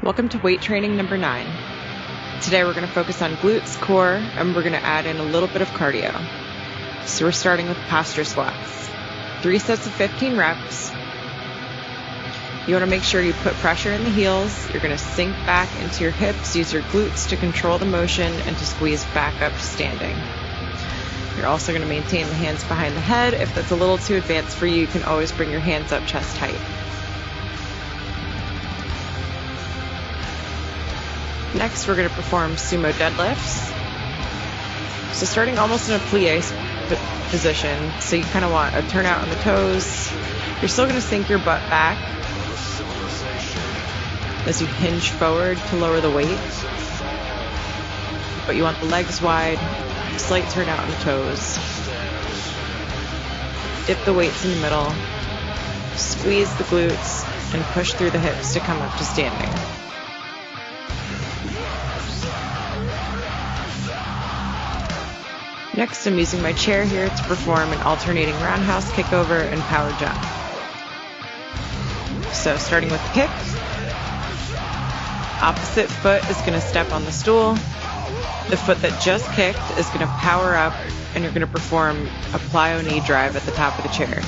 Welcome to weight training number 9. Today we're going to focus on glutes, core, and we're going to add in a little bit of cardio. So we're starting with posture squats. 3 sets of 15 reps. You want to make sure you put pressure in the heels. You're going to sink back into your hips, use your glutes to control the motion and to squeeze back up to standing. You're also going to maintain the hands behind the head. If that's a little too advanced for you, you can always bring your hands up chest height. Next, we're going to perform sumo deadlifts. So starting almost in a plie position, so you kind of want a turnout on the toes. You're still going to sink your butt back as you hinge forward to lower the weight. But you want the legs wide, slight turnout on the toes. Dip the weights in the middle, squeeze the glutes, and push through the hips to come up to standing. Next, I'm using my chair here to perform an alternating roundhouse kickover and power jump. So starting with the kick, opposite foot is going to step on the stool. The foot that just kicked is going to power up, and you're going to perform a plyo knee drive at the top of the chair.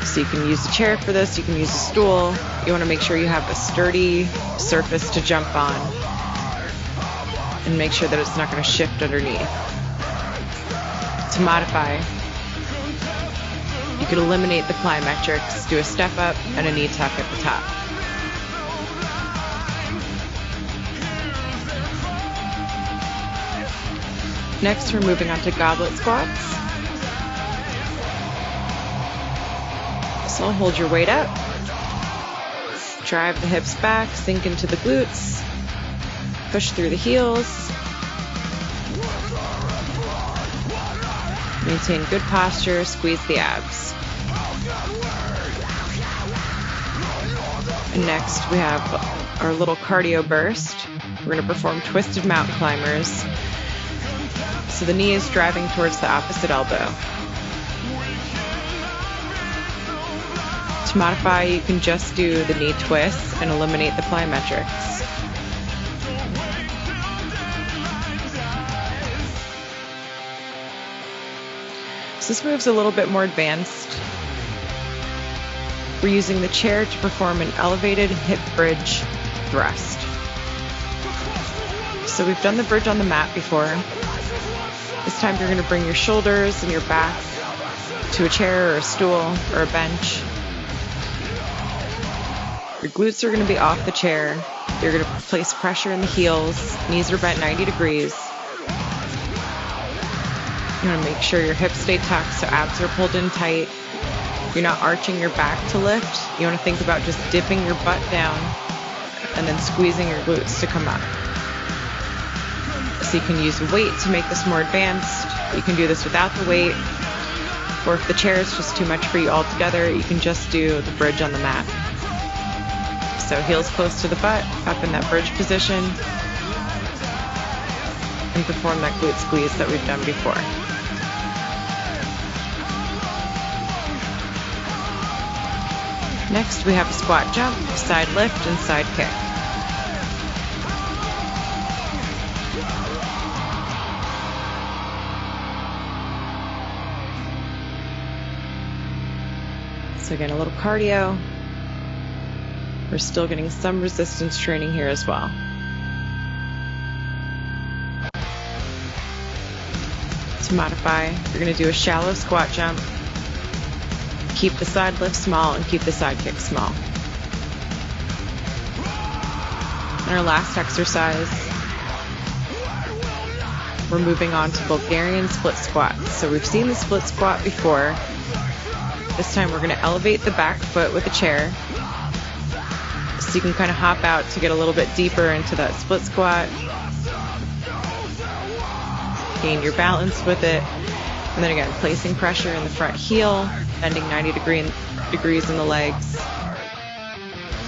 So you can use the chair for this, you can use a stool. You want to make sure you have a sturdy surface to jump on, and make sure that it's not going to shift underneath. To modify, you can eliminate the plyometrics, do a step up and a knee tuck at the top. Next, we're moving on to goblet squats. So hold your weight up, drive the hips back, sink into the glutes, push through the heels. Maintain good posture, squeeze the abs. And next we have our little cardio burst. We're going to perform twisted mountain climbers. So the knee is driving towards the opposite elbow. To modify, you can just do the knee twists and eliminate the plyometrics. This move's a little bit more advanced. We're using the chair to perform an elevated hip bridge thrust. So we've done the bridge on the mat before. This time you're going to bring your shoulders and your back to a chair or a stool or a bench. Your glutes are going to be off the chair. You're going to place pressure in the heels. Knees are bent 90 degrees. You want to make sure your hips stay tucked so abs are pulled in tight. You're not arching your back to lift. You want to think about just dipping your butt down and then squeezing your glutes to come up. So you can use a weight to make this more advanced. You can do this without the weight. Or if the chair is just too much for you altogether, you can just do the bridge on the mat. So heels close to the butt, up in that bridge position, and perform that glute squeeze that we've done before. Next, we have a squat jump, side lift, and side kick. So again, a little cardio. We're still getting some resistance training here as well. To modify, you're going to do a shallow squat jump. Keep the side lift small and keep the side kick small. In our last exercise, we're moving on to Bulgarian split squats. So we've seen the split squat before. This time we're going to elevate the back foot with a chair. So you can kind of hop out to get a little bit deeper into that split squat. Gain your balance with it. And then again, placing pressure in the front heel, bending 90 degrees in the legs.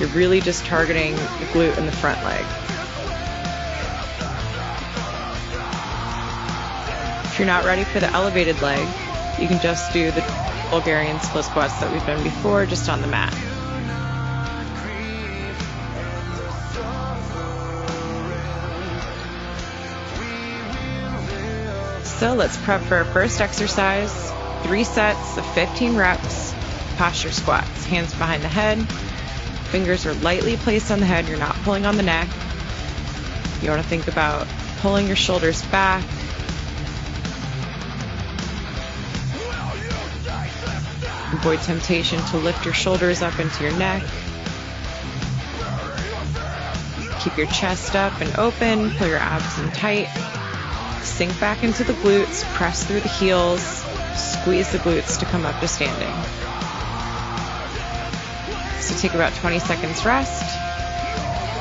You're really just targeting the glute and the front leg. If you're not ready for the elevated leg, you can just do the Bulgarian split squats that we've done before, just on the mat. So let's prep for our first exercise. 3 sets of 15 reps, posture squats. Hands behind the head. Fingers are lightly placed on the head. You're not pulling on the neck. You want to think about pulling your shoulders back. Avoid temptation to lift your shoulders up into your neck. Keep your chest up and open. Pull your abs in tight. Sink back into the glutes. Press through the heels. Squeeze the glutes to come up to standing. So take about 20 seconds rest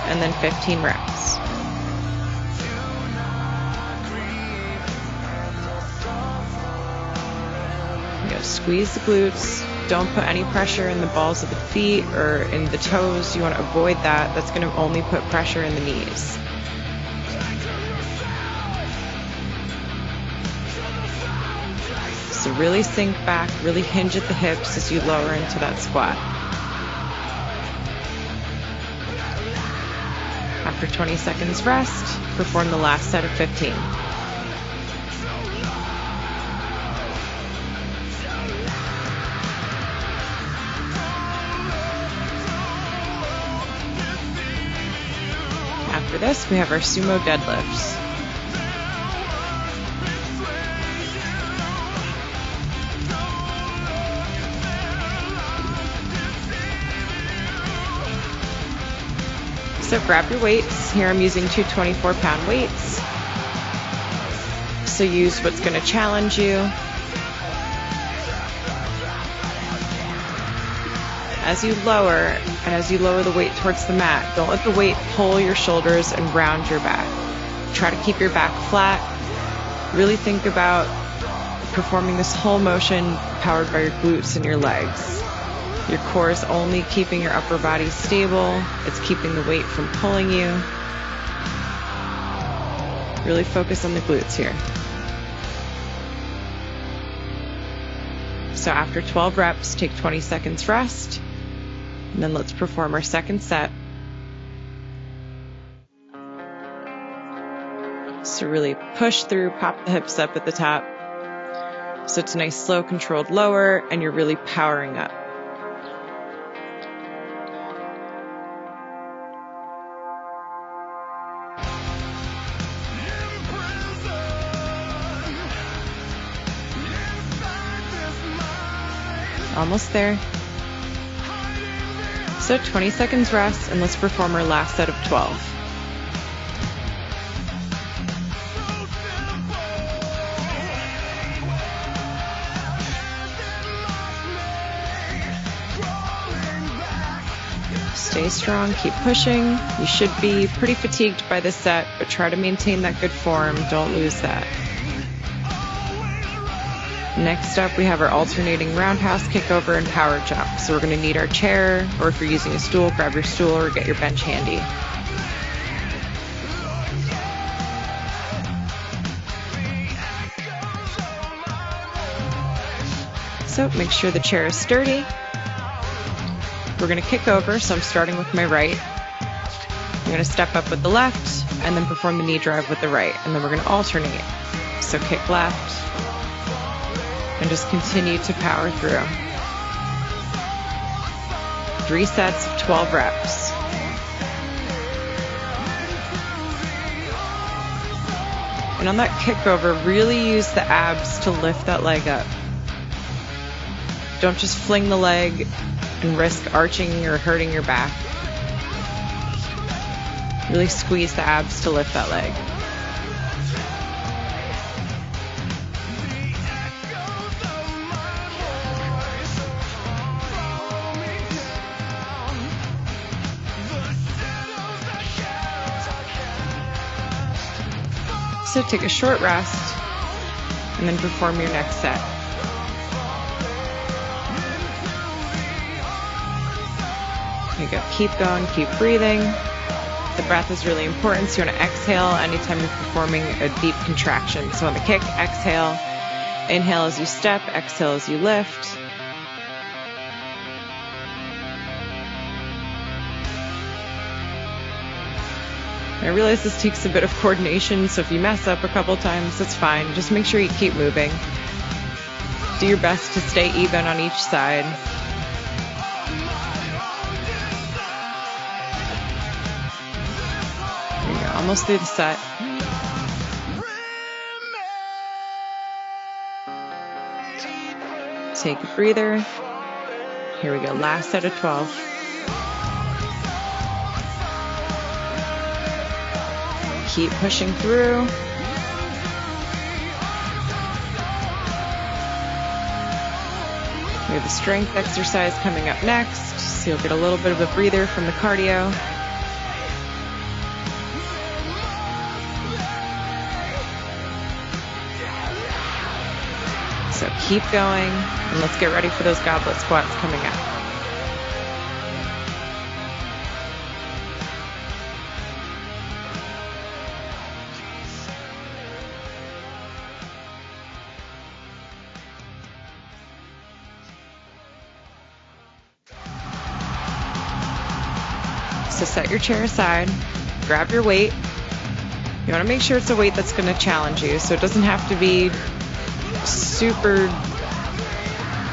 and then 15 reps. Squeeze the glutes. Don't put any pressure in the balls of the feet or in the toes. You want to avoid that. That's going to only put pressure in the knees. So really sink back, really hinge at the hips as you lower into that squat. After 20 seconds rest, perform the last set of 15. After this, we have our sumo deadlifts. So grab your weights. Here I'm using 2 24-pound weights. So use what's going to challenge you. As you lower, and as you lower the weight towards the mat, don't let the weight pull your shoulders and round your back. Try to keep your back flat. Really think about performing this whole motion powered by your glutes and your legs. Your core is only keeping your upper body stable. It's keeping the weight from pulling you. Really focus on the glutes here. So after 12 reps, take 20 seconds rest. And then let's perform our second set. So really push through, pop the hips up at the top. So it's a nice slow controlled lower and you're really powering up. Almost there. So 20 seconds rest, and let's perform our last set of 12. Stay strong, keep pushing. You should be pretty fatigued by this set, but try to maintain that good form. Don't lose that. Next up, we have our alternating roundhouse kickover and power jump. So we're going to need our chair, or if you're using a stool, grab your stool or get your bench handy. So make sure the chair is sturdy. We're going to kick over, so I'm starting with my right. I'm going to step up with the left and then perform the knee drive with the right. And then we're going to alternate. So kick left. And just continue to power through. 3 sets of 12 reps. And on that kickover, really use the abs to lift that leg up. Don't just fling the leg and risk arching or hurting your back. Really squeeze the abs to lift that leg. So take a short rest and then perform your next set. There you go. Keep going, keep breathing. The breath is really important, so you want to exhale anytime you're performing a deep contraction. So on the kick, exhale. Inhale as you step, exhale as you lift. I realize this takes a bit of coordination, so if you mess up a couple times, that's fine. Just make sure you keep moving. Do your best to stay even on each side. There you go, almost through the set. Take a breather. Here we go, last set of 12. Keep pushing through. We have a strength exercise coming up next, so you'll get a little bit of a breather from the cardio. So keep going, and let's get ready for those goblet squats coming up. So set your chair aside, grab your weight. You want to make sure it's a weight that's going to challenge you, so it doesn't have to be super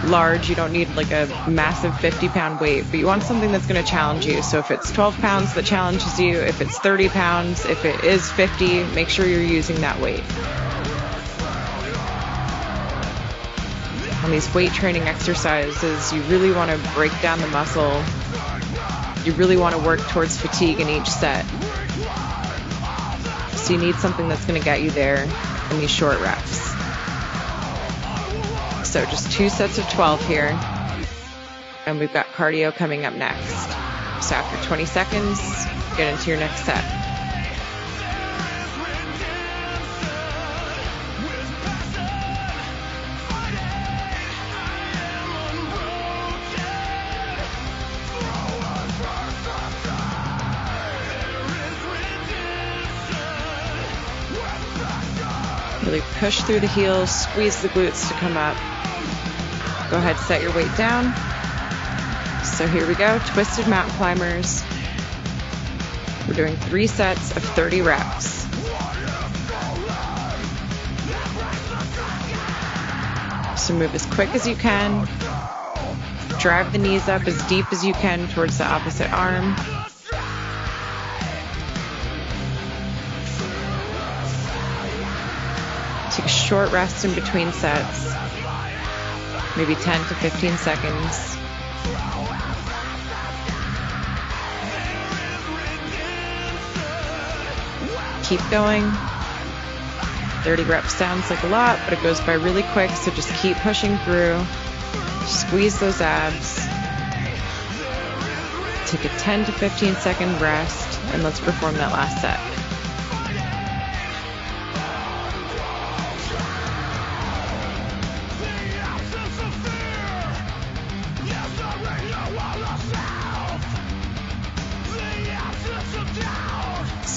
large. You don't need like a massive 50-pound weight, but you want something that's going to challenge you. So if it's 12 pounds that challenges you, if it's 30 pounds, if it is 50, make sure you're using that weight. On these weight training exercises, you really want to break down the muscle. You really want to work towards fatigue in each set. So you need something that's going to get you there in these short reps. So just 2 sets of 12 here. And we've got cardio coming up next. So after 20 seconds, get into your next set. Really push through the heels, squeeze the glutes to come up. Go ahead, set your weight down. So here we go, twisted mountain climbers. We're doing 3 sets of 30 reps. So move as quick as you can. Drive the knees up as deep as you can towards the opposite arm. Take a short rest in between sets, maybe 10 to 15 seconds. Keep going. 30 reps sounds like a lot, but it goes by really quick, so just keep pushing through. Squeeze those abs. Take a 10 to 15 second rest, and let's perform that last set.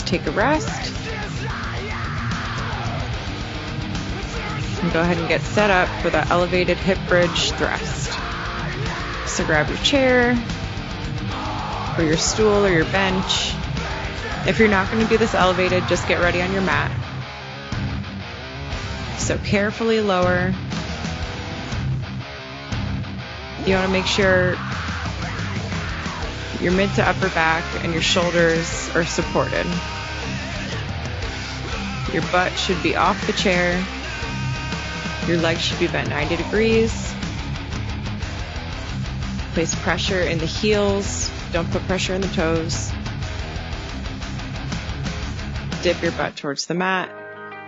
Take a rest, and go ahead and get set up for the elevated hip bridge thrust. So grab your chair, or your stool, or your bench. If you're not going to do this elevated, just get ready on your mat. So carefully lower. You want to make sure your mid to upper back and your shoulders are supported. Your butt should be off the chair. Your legs should be bent 90 degrees. Place pressure in the heels. Don't put pressure in the toes. Dip your butt towards the mat.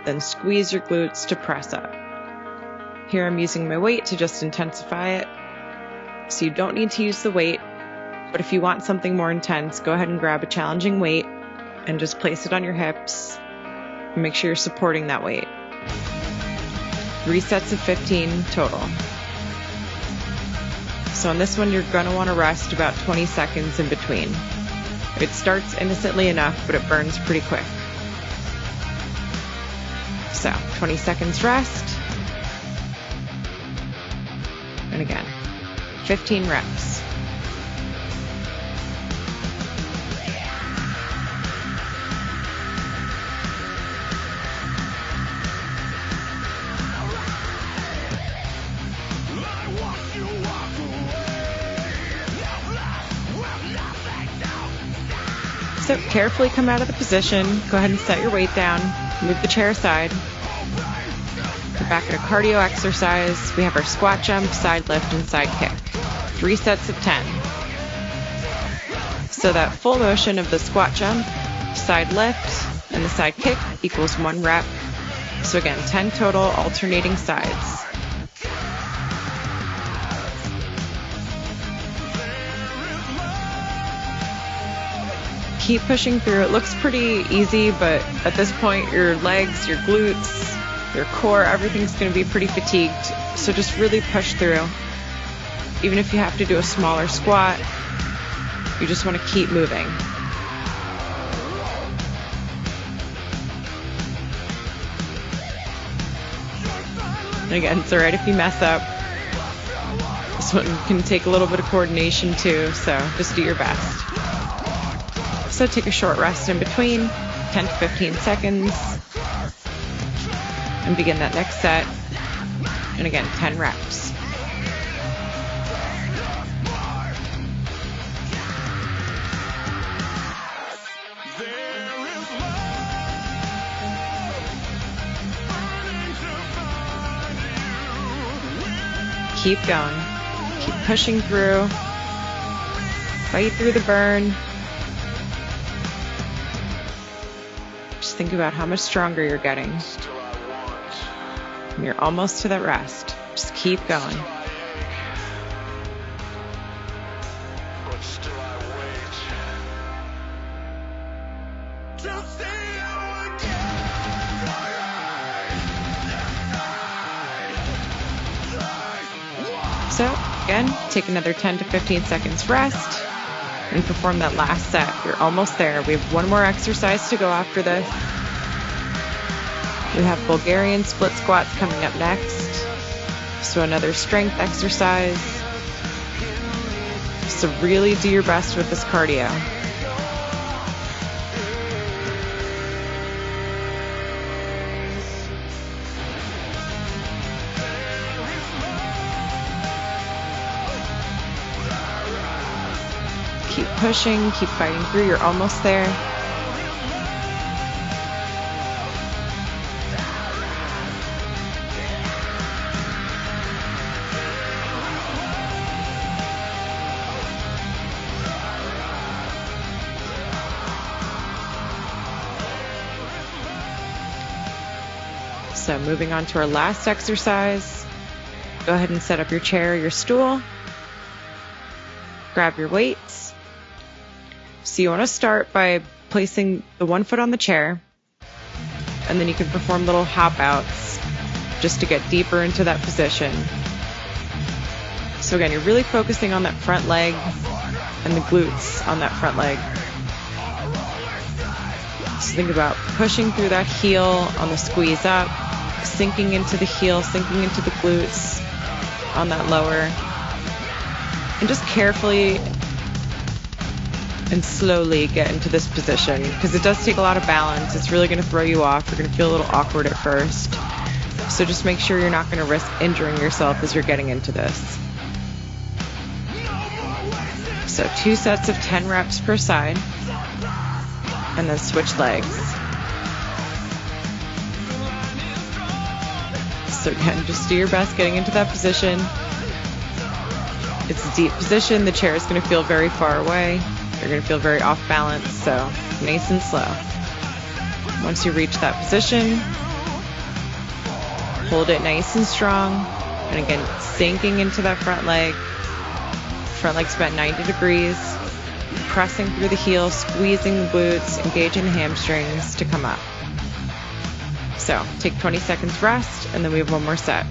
Then squeeze your glutes to press up. Here I'm using my weight to just intensify it. So you don't need to use the weight. But if you want something more intense, go ahead and grab a challenging weight and just place it on your hips. And make sure you're supporting that weight. 3 sets of 15 total. So on this one, you're going to want to rest about 20 seconds in between. It starts innocently enough, but it burns pretty quick. So 20 seconds rest. And again, 15 reps. So carefully come out of the position. Go ahead and set your weight down. Move the chair aside. We're back at a cardio exercise. We have our squat jump, side lift, and side kick. 3 sets of 10. So that full motion of the squat jump, side lift, and the side kick equals 1 rep. So again, 10 total, alternating sides. Keep pushing through. It looks pretty easy, but at this point, your legs, your glutes, your core, everything's going to be pretty fatigued. So just really push through. Even if you have to do a smaller squat, you just want to keep moving. And again, it's alright if you mess up. This one can take a little bit of coordination too, so just do your best. So take a short rest in between, 10 to 15 seconds, and begin that next set. And again, 10 reps. Keep going. Keep pushing through. Fight through the burn. Just think about how much stronger you're getting. And you're almost to that rest. Just keep going. So again, take another 10 to 15 seconds rest and perform that last set. You're almost there. We have one more exercise to go after this. We have Bulgarian split squats coming up next. So another strength exercise. So really do your best with this cardio. Keep pushing, keep fighting through. You're almost there. So moving on to our last exercise. Go ahead and set up your chair or your stool. Grab your weights. So you want to start by placing the one foot on the chair, and then you can perform little hop outs just to get deeper into that position. So again, you're really focusing on that front leg and the glutes on that front leg. So think about pushing through that heel on the squeeze up, sinking into the heel, sinking into the glutes on that lower, and just carefully and slowly get into this position, because it does take a lot of balance. It's really going to throw you off. You're going to feel a little awkward at first. So just make sure you're not going to risk injuring yourself as you're getting into this. So 2 sets of 10 reps per side, and then switch legs. So again, just do your best getting into that position. It's a deep position. The chair is going to feel very far away. You're going to feel very off balance, so nice and slow. Once you reach that position, hold it nice and strong. And again, sinking into that front leg. Front leg's about 90 degrees. Pressing through the heel, squeezing the glutes, engaging the hamstrings to come up. So take 20 seconds rest, and then we have one more set.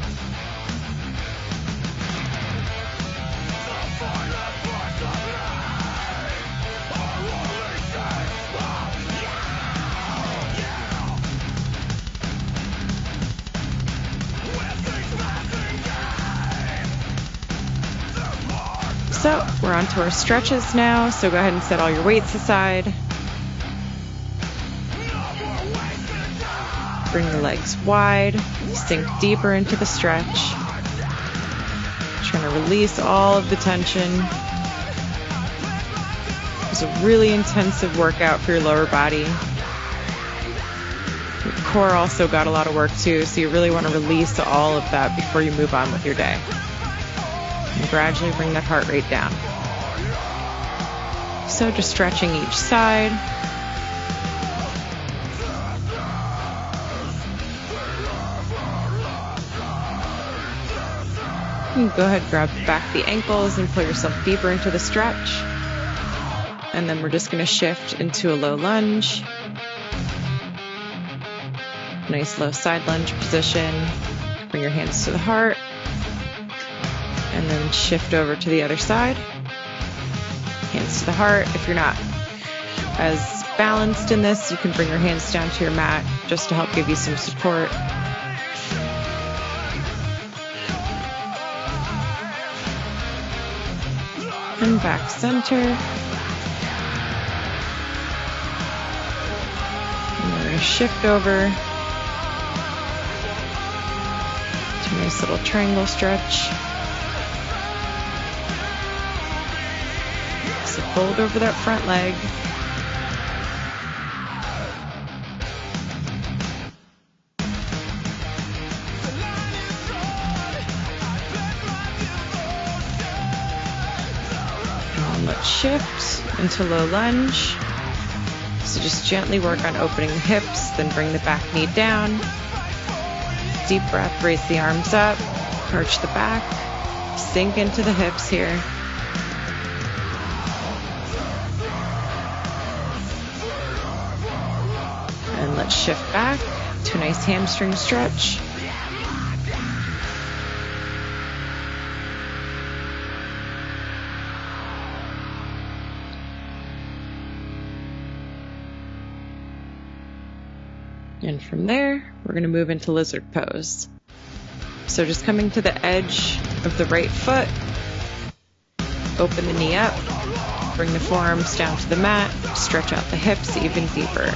So we're on to our stretches now, so go ahead and set all your weights aside. Bring the legs wide, sink deeper into the stretch. Trying to release all of the tension. It's a really intensive workout for your lower body. Your core also got a lot of work too, so you really want to release all of that before you move on with your day. And gradually bring that heart rate down. So just stretching each side. You can go ahead, grab back the ankles and pull yourself deeper into the stretch. And then we're just going to shift into a low lunge. Nice low side lunge position. Bring your hands to the heart. And then shift over to the other side. Hands to the heart. If you're not as balanced in this, you can bring your hands down to your mat just to help give you some support. And back center. And we're going to shift over to a nice little triangle stretch. So fold over that front leg. Let's shift into low lunge. So just gently work on opening the hips, then bring the back knee down. Deep breath, raise the arms up, arch the back, sink into the hips here. And let's shift back to a nice hamstring stretch. And from there, we're going to move into lizard pose. So just coming to the edge of the right foot, open the knee up, bring the forearms down to the mat, stretch out the hips even deeper.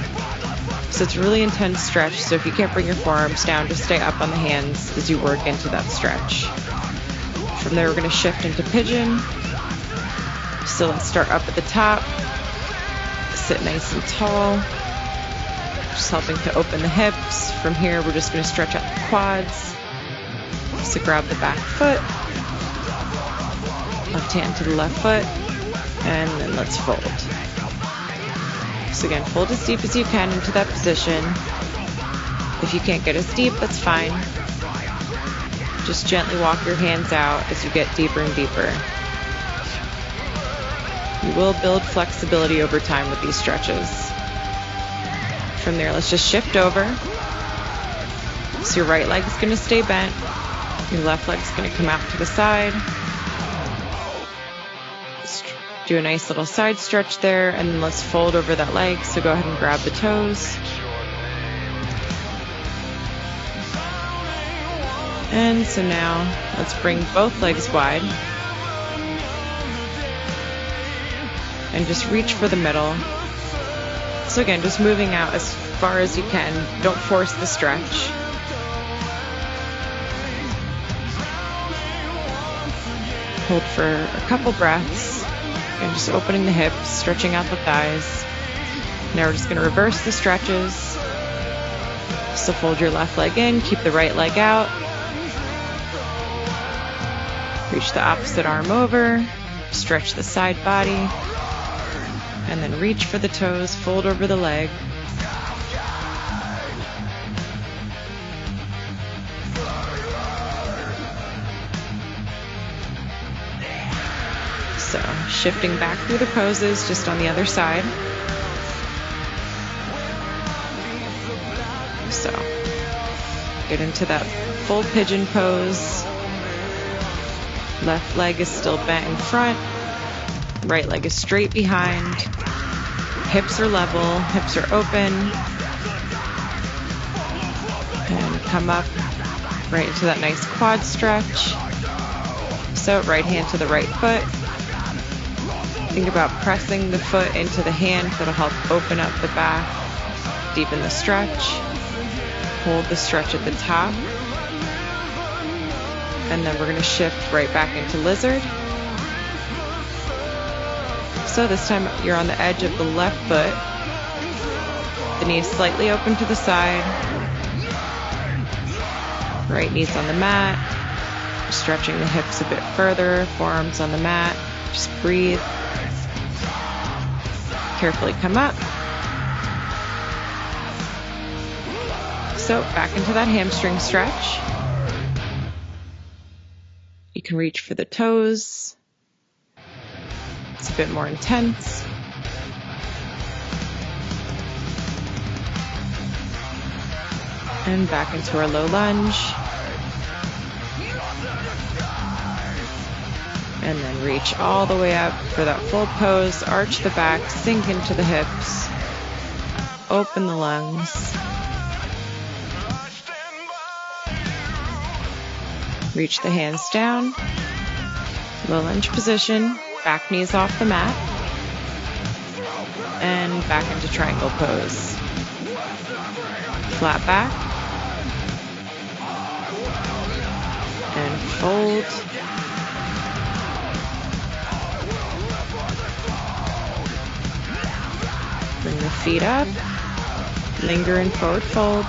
So it's a really intense stretch, so if you can't bring your forearms down, just stay up on the hands as you work into that stretch. From there, we're going to shift into pigeon. So let's start up at the top, sit nice and tall. Just helping to open the hips. From here, we're just going to stretch out the quads. So grab the back foot, left hand to the left foot, and then let's fold. So again, fold as deep as you can into that position. If you can't get as deep, that's fine. Just gently walk your hands out as you get deeper and deeper. You will build flexibility over time with these stretches. From there, let's just shift over. So your right leg is going to stay bent. Your left leg is going to come out to the side. Do a nice little side stretch there, and then let's fold over that leg. So go ahead and grab the toes. And so now let's bring both legs wide. And just reach for the middle. So again, just moving out as far as you can. Don't force the stretch. Hold for a couple breaths. And just opening the hips, stretching out the thighs. Now we're just going to reverse the stretches. So fold your left leg in, keep the right leg out. Reach the opposite arm over. Stretch the side body. And then reach for the toes, fold over the leg. So shifting back through the poses, just on the other side. So get into that full pigeon pose. Left leg is still bent in front. Right leg is straight behind. Hips are level, hips are open. And come up right into that nice quad stretch. So right hand to the right foot. Think about pressing the foot into the hand. That'll help open up the back, deepen the stretch. Hold the stretch at the top. And then we're going to shift right back into lizard. So this time you're on the edge of the left foot. The knee is slightly open to the side. Right knee's on the mat. Stretching the hips a bit further, forearms on the mat. Just breathe. Carefully come up. So back into that hamstring stretch. You can reach for the toes. It's a bit more intense. And back into our low lunge. And then reach all the way up for that full pose. Arch the back, sink into the hips. Open the lungs. Reach the hands down. Low lunge position. Back knees off the mat. And back into triangle pose. Flat back. And fold. Bring the feet up. Linger in forward fold.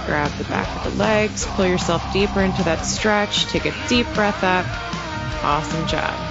Grab the back of the legs, pull yourself deeper into that stretch, take a deep breath up. Awesome job.